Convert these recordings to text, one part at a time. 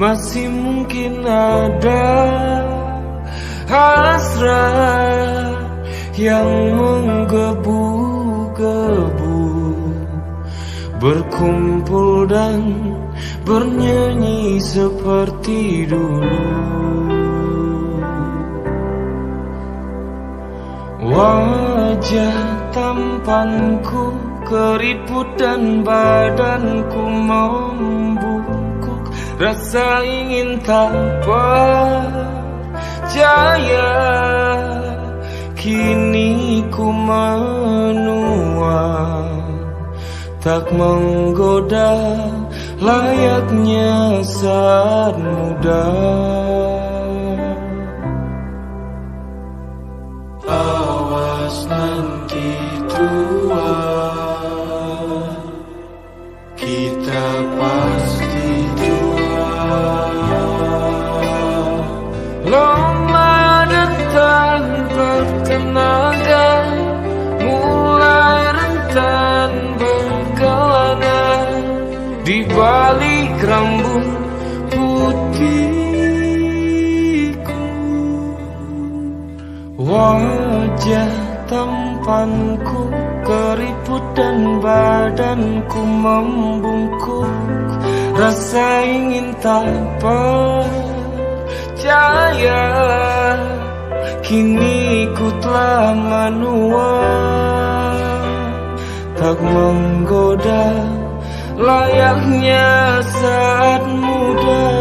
masih mungkin ada hasrat yang menggebu-gebu, berkumpul dan bernyanyi seperti dulu. Wajah tampanku keriput dan badanku membungkuk, rasa ingin tak percaya. Kini ku menua, tak menggoda layaknya saat muda. Awas nanti tua, kita pasti tua. Lomba datang bertenaga, mulai rentan berkelana di balik rambut putihku. Wajah tampanku keriput dan badanku membungkuk, rasa ingin tak percaya. Kini ku telah menua, tak menggoda layaknya saat muda.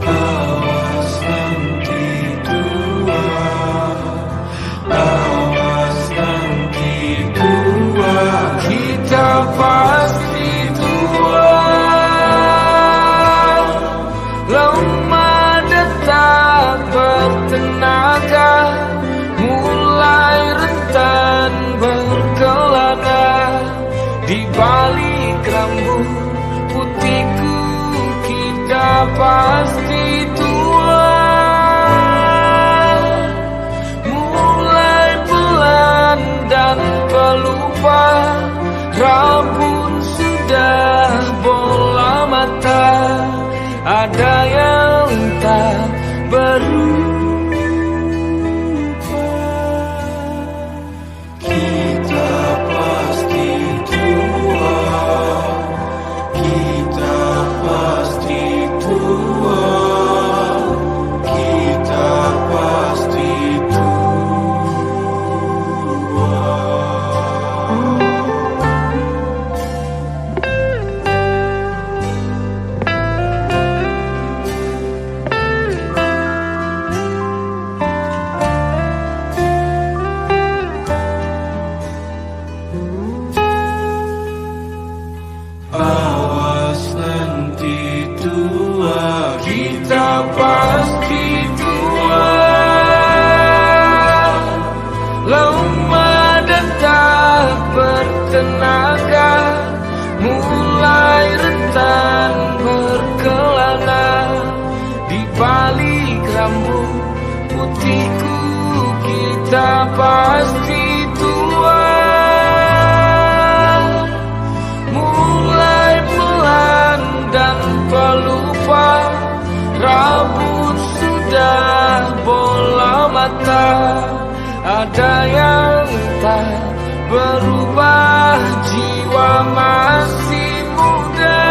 Awas nanti tua, awas nanti tua, kita pasti tua. Lama tak bertenaga, mulai rentan berkelana di balik rambut putihku, kita pasti tua. Mulai pelan dan pelupa, rambut sudah bola mata, ada yang tak berubah. Kita pasti tua, kita pasti tua, kita pasti tua. Awas nanti tua, kita pasti tua. Lama dan tak bertenaga, mulai rentan berkelana di balik rambut putihku, kita pasti tua. Dan pelupa, rambut sudah bola mata, ada yang tak berubah, jiwa masih muda.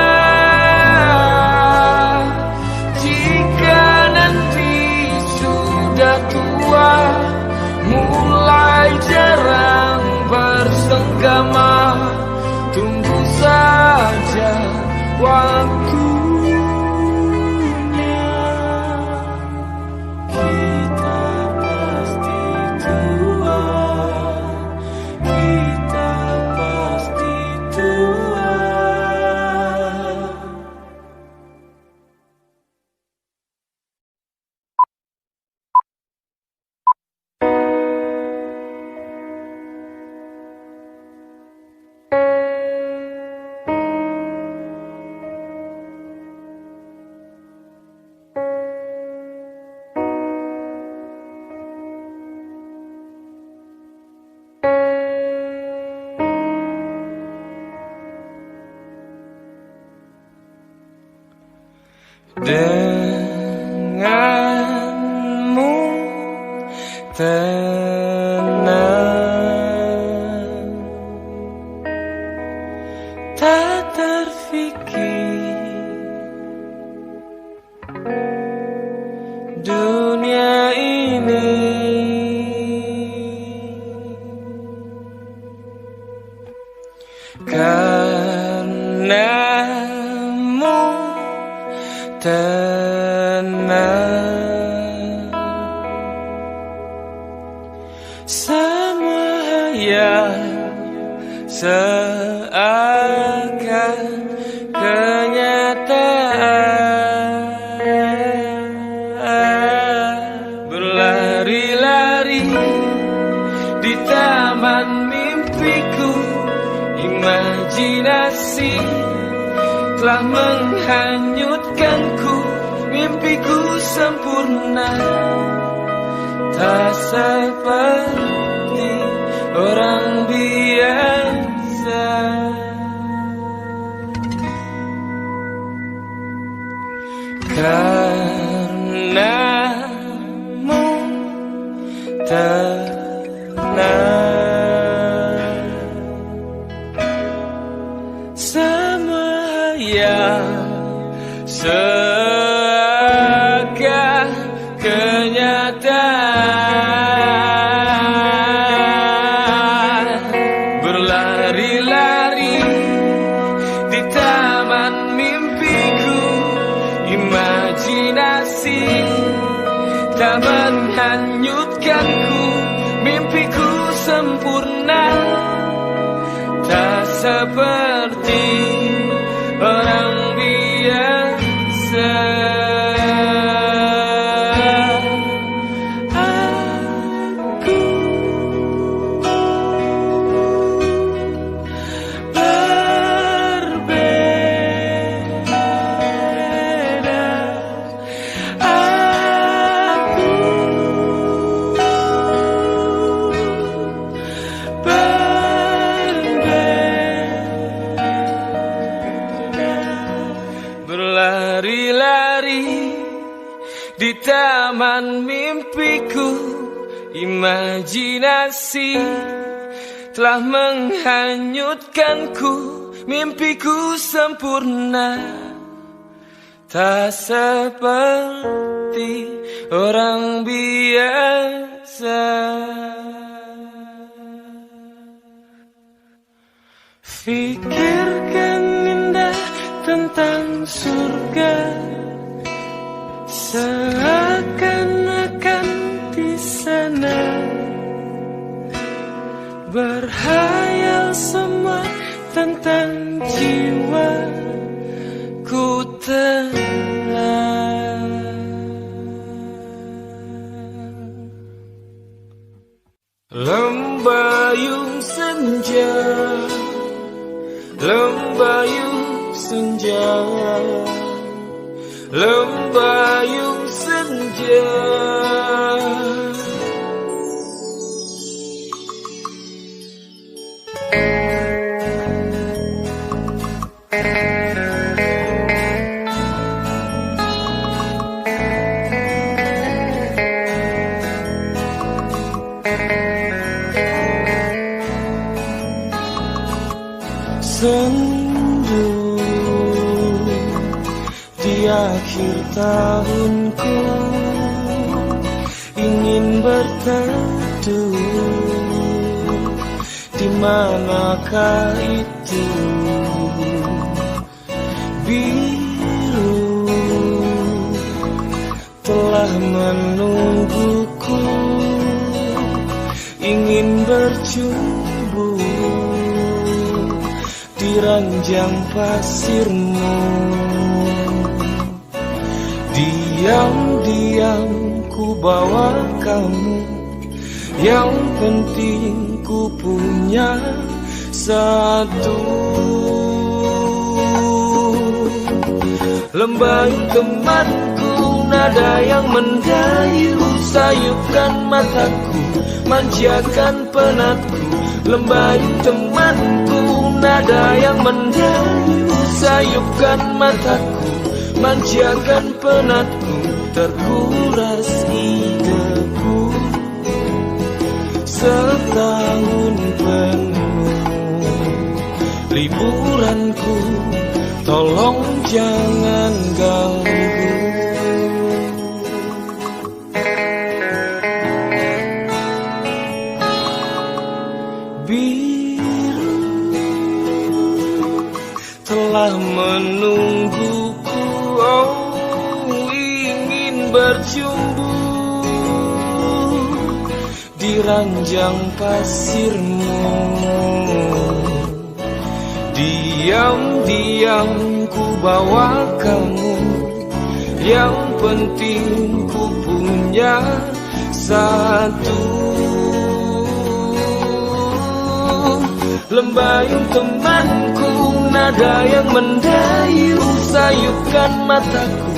Jika nanti sudah tua, mulai jarang bersenggama, tunggu saja waktunya. Kita pasti tua, kita pasti tua. tenang, tak terfikir dunia ini karenamu tenang. Semua yang seakan kenyataan, berlari-lari di taman mimpiku. Imajinasi telah menghanyutkanku. Mimpiku sempurna, tak seperti orang biasa. Karenamu tenang, semua yang seakan kenyataan, berlari-lari di taman mimpiku. Imajinasi tak menghanyutkanku. Mimpiku sempurna, tak seperti orang biasa. Aku berbeda, aku berlari-lari di taman mimpiku. Imajinasi telah menghanyutkanku. Mimpiku sempurna, tak seperti orang biasa. Fikirkan indah tentang surga, seakan-akan di sana. Berhayal semua tentang jiwa ku tenang. Lembayung senja, lembayung senja, lembayung senja. Sendu di akhir tahunku, ingin berteduh. Di manakah itu biru telah menungguku, ingin bercumbu di ranjang pasirmu. Diam-diam ku bawa kamu, yang penting ku punya satu. Lembayung temanku, nada yang mendayu, sayupkan mataku, manjakan penatku. Lembayung temanku, nada yang mendayu, sayupkan mataku, manjakan penatku. Terkuras ideku setahun penuh. Liburanku, tolong jangan ganggu. Biru telah menungguku, oh ingin berjumpa di ranjang pasirmu. Diam-diam ku bawa kamu, yang penting ku punya satu. Lembayung temanku, nada yang mendayu, sayupkan mataku,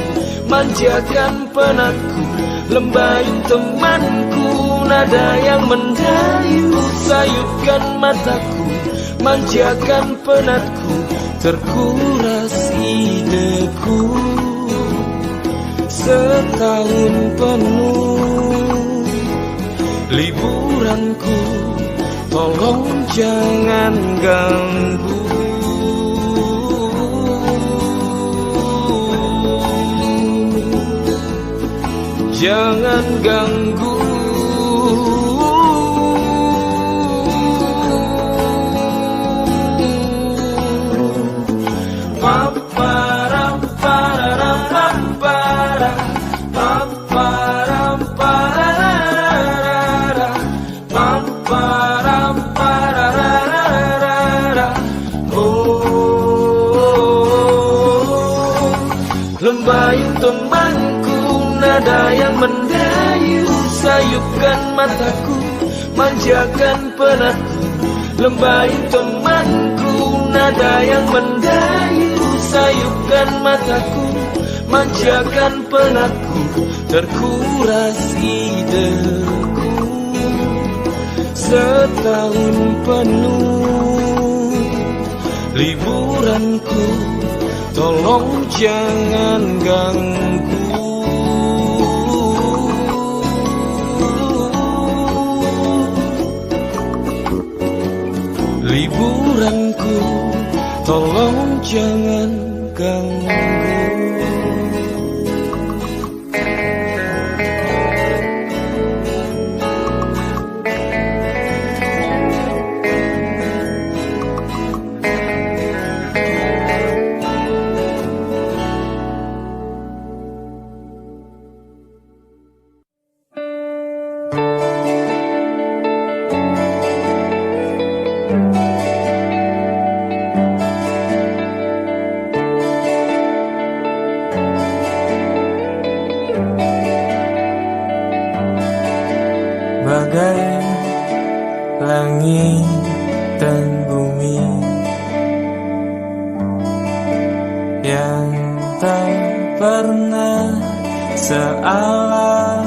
manjakan penatku. Lembayung temanku, nada yang mendayu, sayupkan mataku, manjakan penatku. Terkuras ideku setahun penuh. Liburanku, tolong jangan ganggu. Jangan ganggu. Paparam pararam papara, paparam pararara, paparam pararara. Oh, lembayung temanku, nada yang mendayu, sayupkan mataku, manjakan penatku. Lembayung temanku, nada yang mendayu, sayupkan mataku, manjakan penatku. Terkuras ideku setahun penuh. Liburanku, tolong jangan ganggu. Liburanku, tolong jangan ganggu. Bagai langit dan bumi yang tak pernah sealam,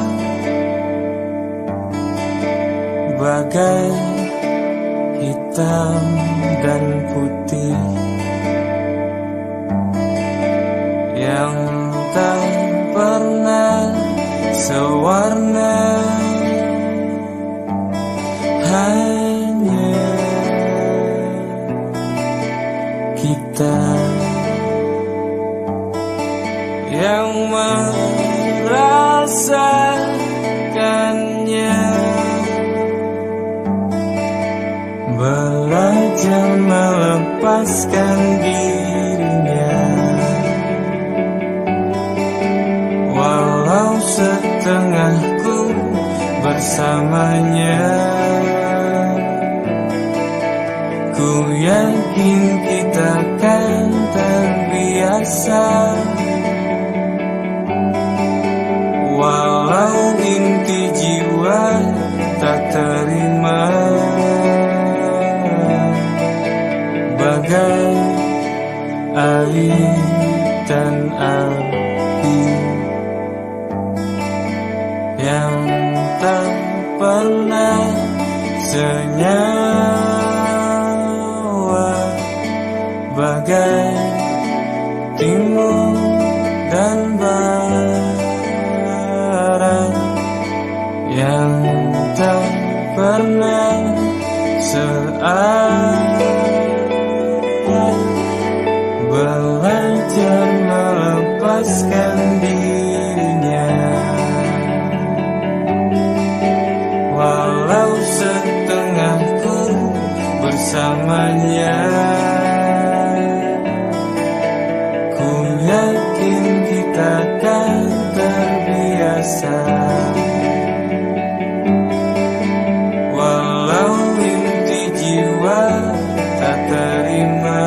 bagai hitam dan putih yang tak pernah sewarna. Hanya kita yang merasakannya, belajar melepaskan dirinya, walau setengahku bersamanya. Ku yakin kita kan terbiasa, walau inti jiwa tak terima. Bagai air dan api yang tak pernah senyawa, bagai timur dan barat yang tak pernah seakan belajar melepaskan dirinya, walau setengah ku bersamanya. Ku yakin kita akan terbiasa, walau inti jiwa tak terima.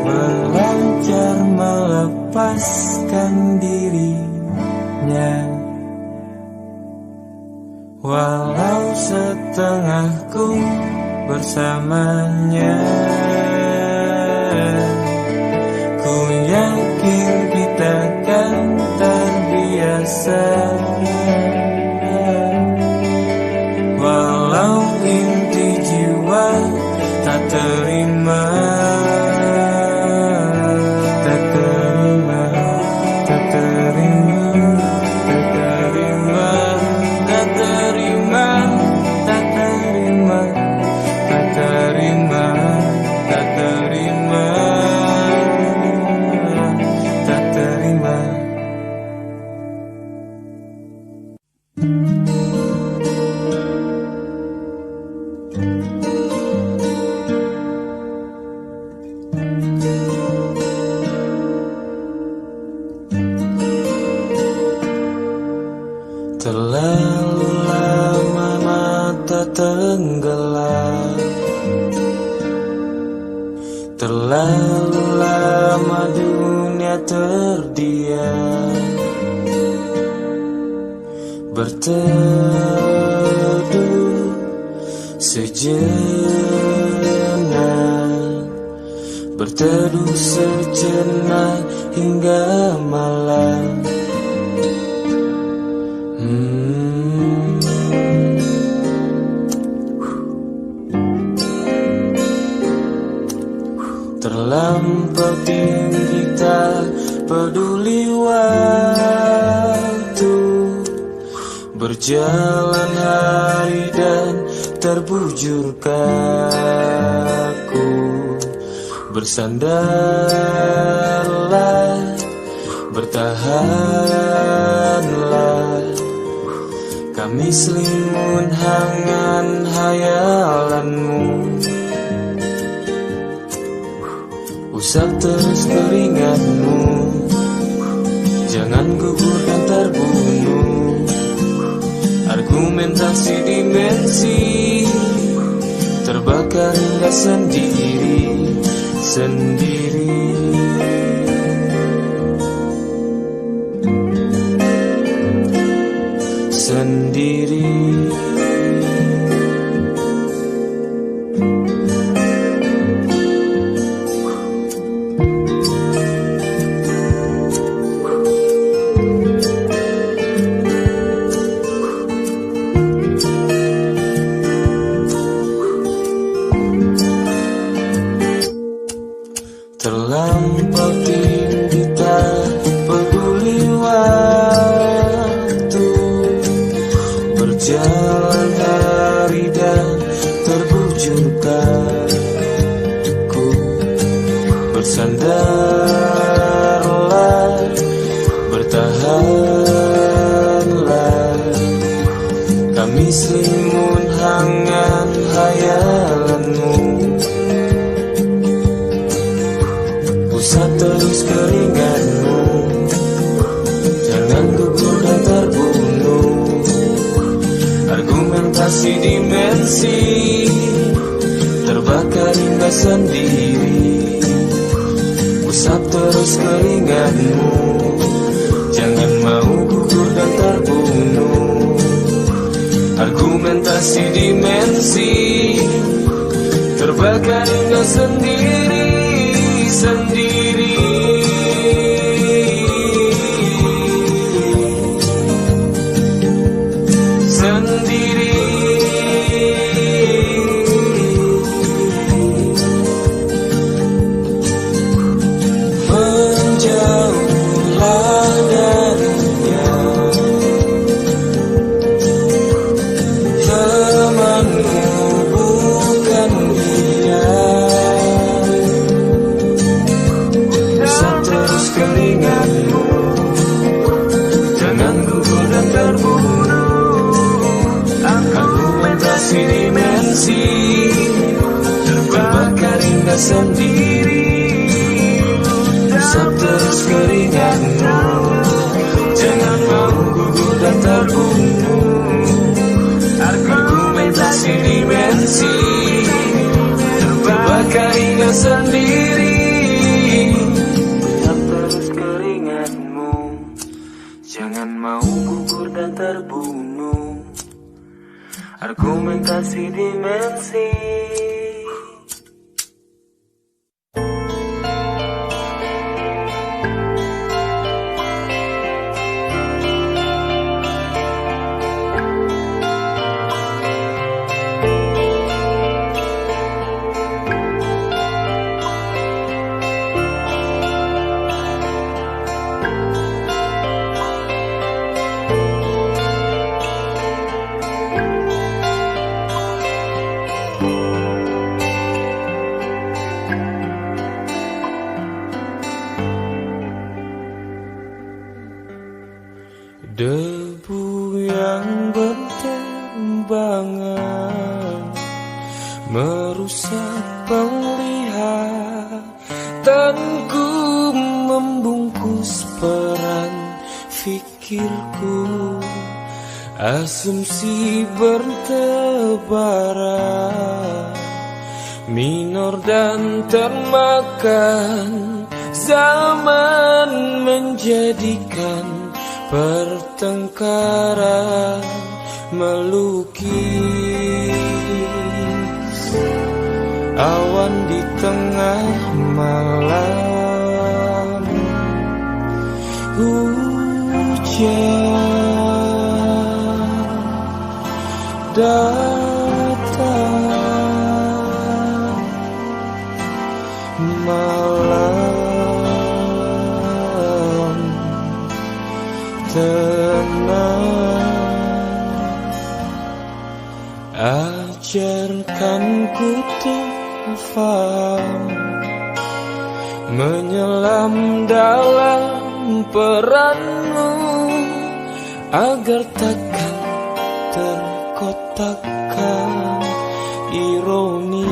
Belajar melepaskan dirinya, walau setengah ku bersamanya. Ku yakin kita akan terbiasa, walau inti jiwa tak terima. Terlalu lama mata tenggelam, terlalu lama dunia terdiam, berteduh sejenak, berteduh sejenak hingga malam. Terlampau tinggi tak peduli waktu, berjalan hari dan terbujur kaku. Bersandarlah, bertahanlah, kami selimun hangat hayalanmu. Usap terus keringatmu, jangan gugur dan terbunuh. Argumentasi dimensi terbakar hingga sendiri. Terlampau tinggi tak peduli waktu, berjalan hari dan terbujur kaku. Bersandarlah, bertahanlah, kami selimun hangat hayalanmu. Usap terus keringatmu, jangan gugur dan terbunuh. Argumentasi dimensi terbakar hingga sendiri. Usap terus keringatmu, jangan mau gugur melintasi dimensi, terbakar hingga sendiri-sendiri. Menjauhlah darinya, temanmu bukan dia. Usap terus keringatmu, jangan gugur dan terbunuh. Argumentasi dimensi, terbakar hingga sendiri. Usap terus keringatmu, jangan mau gugur dan terbunuh. Argumentasi dimensi, terbakar hingga sendiri. Usap terus keringatmu, jangan mau gugur dan terbunuh. Argumentasi dimensi. Debu yang berterbangan merusak penglihatanku, membungkus peran fikirku. Asumsi bertebaran, minor dan termakan. Zaman menjadikan pertengkaran melukis awan di tengah malam. Hujan datang, malam tenang. Ajarkanku tafam, menyelam dalam peranmu, agar takkan terkotakkan ironis,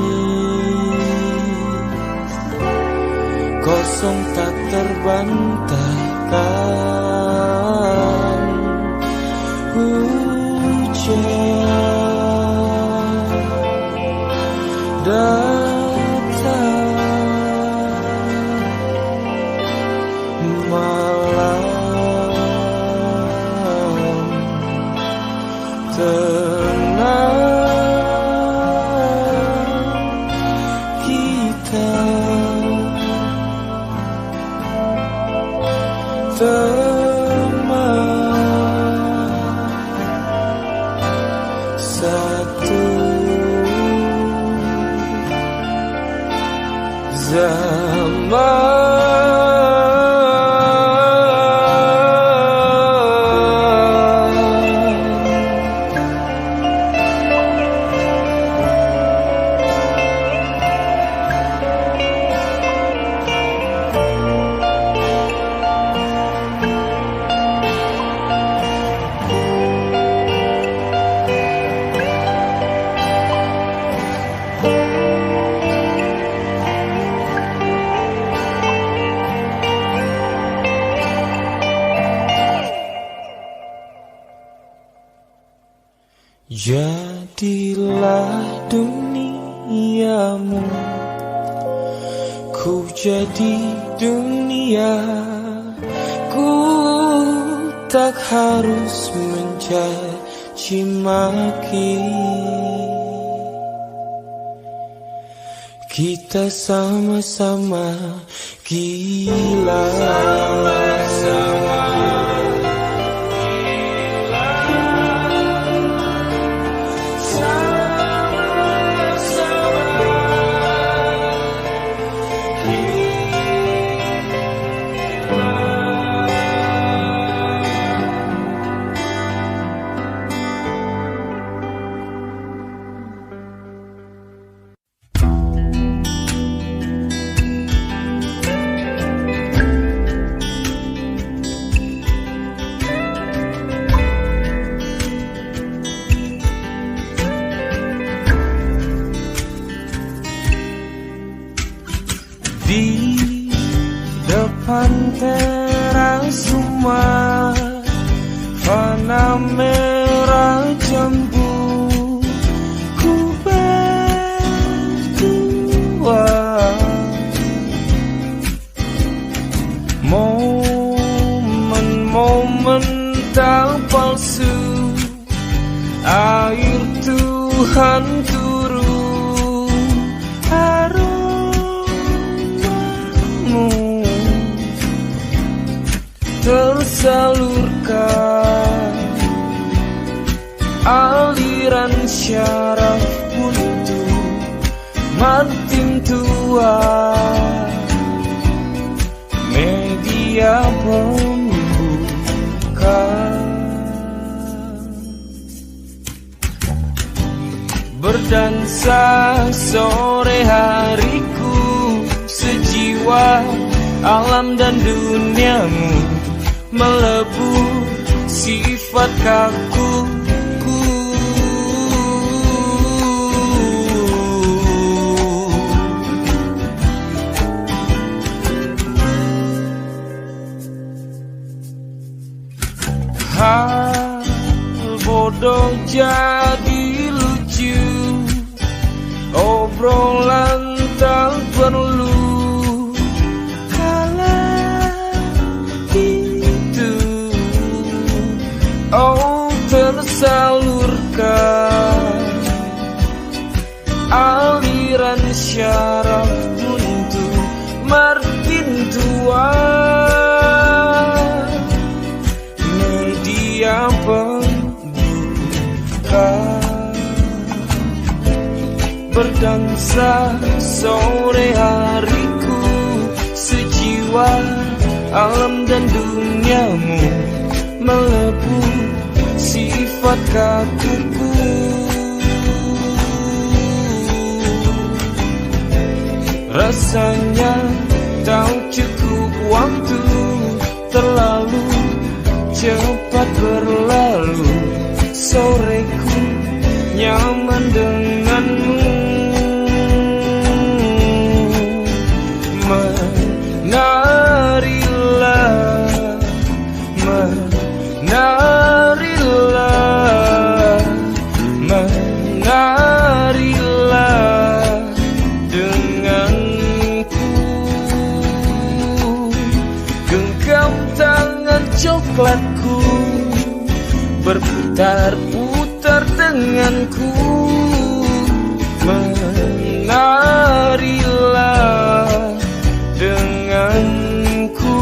kosong tak terbantahkan. Hujan datang, malam tenang. Kita teman satu zaman. Jadilah duniamu, ku jadi dunia. Ku tak harus menjadi caci maki. Kita sama-sama gila. Sama-sama gila. Sama-sama di depan teras rumah, fana merah jambu ku berdua. Momen-momen tak palsu, air Tuhan turun, aromamu tersalurkan, aliran syaraf untuk makin tua. Media pembuka, berdansa sore hariku, sejiwa alam dan duniamu, melebur sifat kakuku. Hal bodoh jadi lucu, obrolan tak perlu. Kala itu, oh tersalurkan, aliran syaraf untuk makin tua. Media pembuka, berdansa sore hariku, sejiwa alam dan duniamu, melebur sifat kakuku. Rasanya tak cukup waktu, terlalu cepat berlalu. Soreku nyaman denganmu, menarilah, menarilah, menarilah denganku. Genggam tangan coklatku, berputar-putar denganku, menarilah denganku,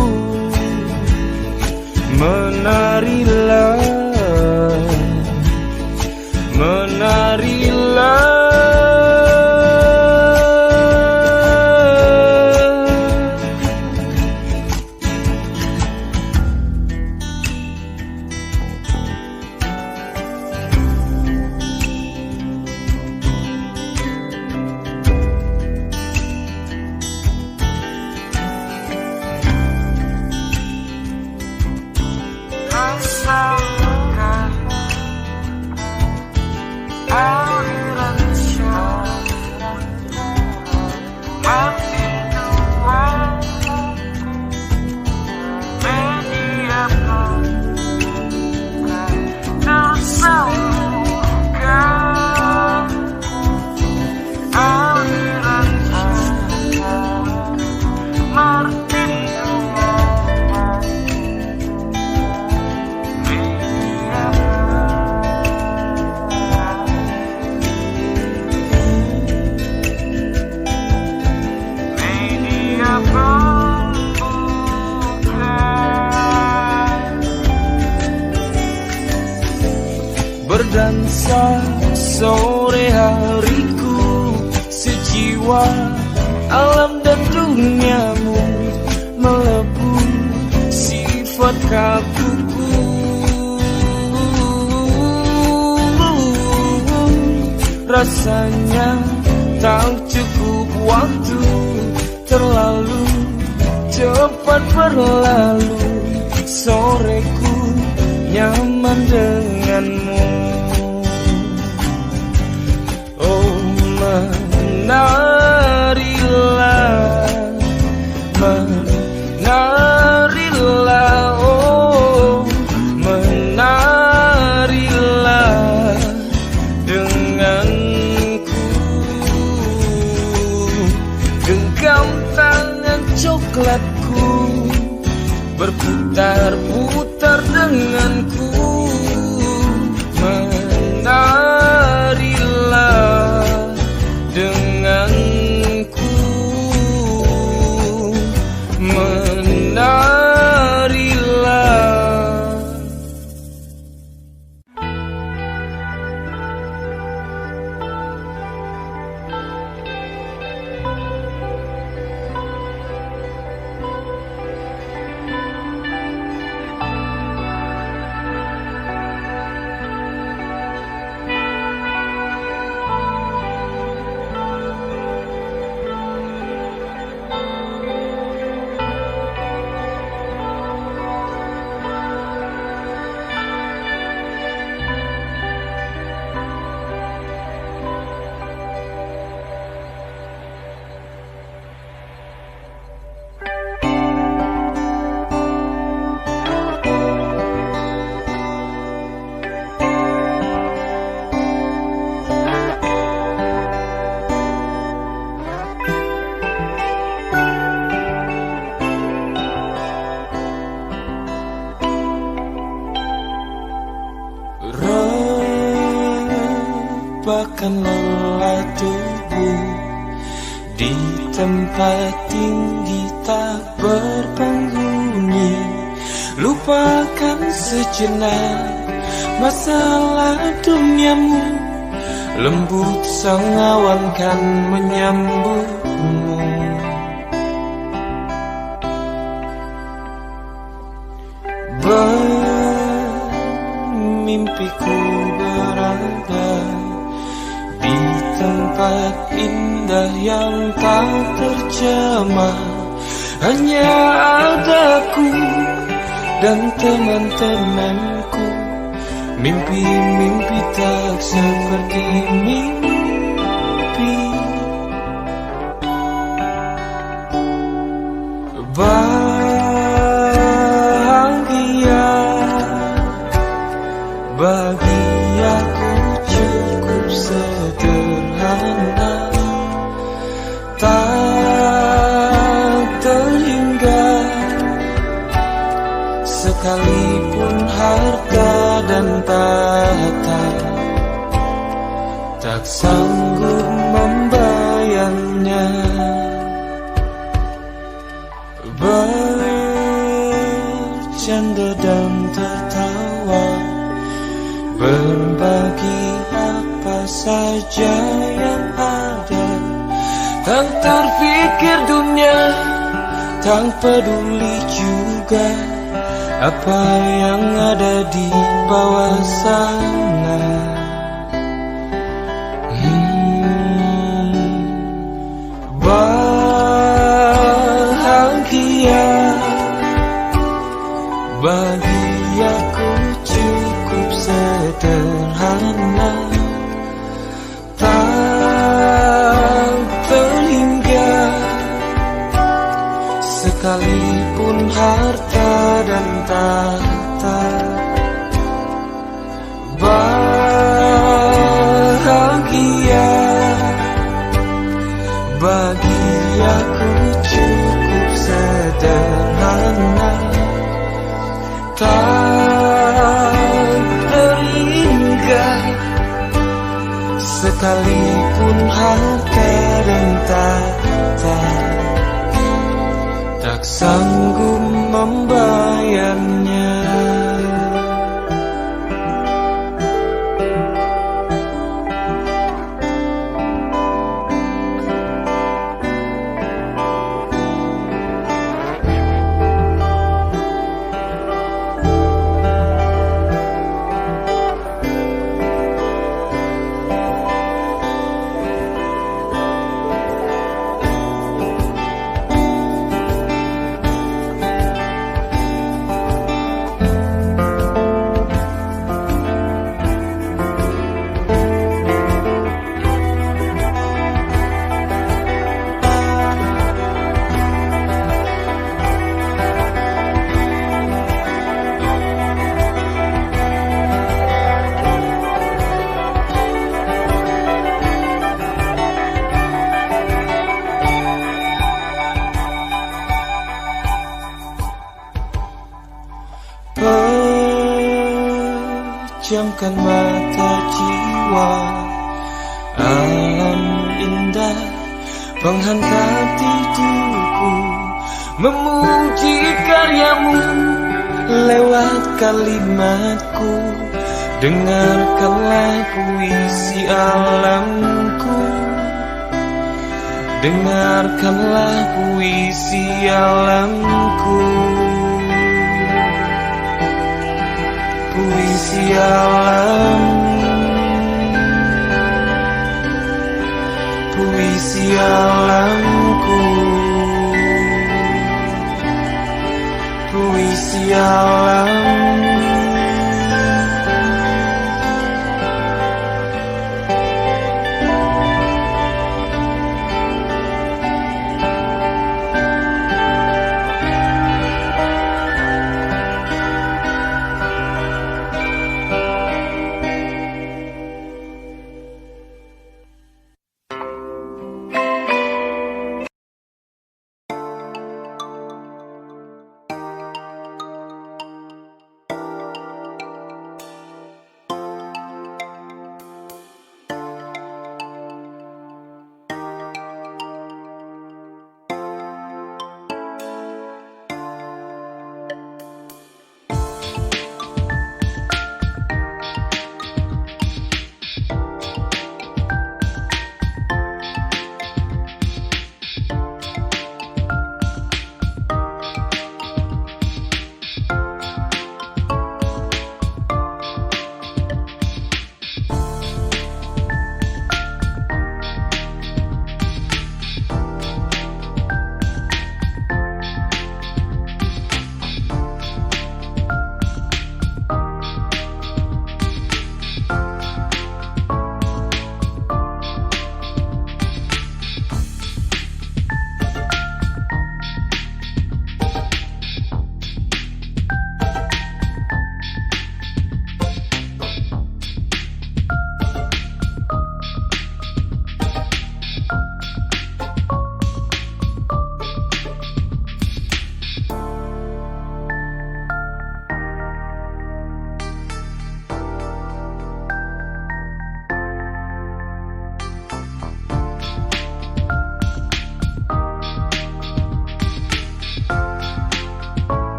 menarilah, menarilah. berdansa sore hariku, sejiwa alam dan duniamu melebu sifat kakuku. Rasanya tak cukup waktu, terlalu cepat berlalu. Soreku nyaman denganmu. Oh menarilah, menarilah, oh menarilah denganku. Genggam tangan coklatku, berputar-putar denganku. Menarilah denganku, menarilah. Rebakan lelah tubuh di tempat tinggi tak berpenghuni. Lupakan sejenak masalah duniamu. Lembut sang awan kan menyambutmu. Bermimpiku berada di tempat indah yang tak terjamah. Hanya adaku dan teman-temanku. Mimpi-mimpi tak seperti mimpi. Bahagia bagi aku cukup sederhana, tak terhingga sekalipun harta dan tahta, tak sanggup membayarnya. Bercanda dan tertawa, berbagi apa saja yang ada, tak terfikir dunia, tak peduli juga apa yang ada di bawah sana. Bahagia bagi aku cukup sederhana, tak terhingga sekalipun harta dan tahta. Bahagia bagi aku cukup sederhana, tak terhingga sekalipun harta dan tahta, tak sanggup membayarnya. pejamkan mata jiwa. Alam indah menghantar tidurku, memuji karyamu lewat kalimatku. Dengarkanlah puisi alamku, dengarkanlah puisi alamku. Puisi alam, puisi alamku, puisi alam.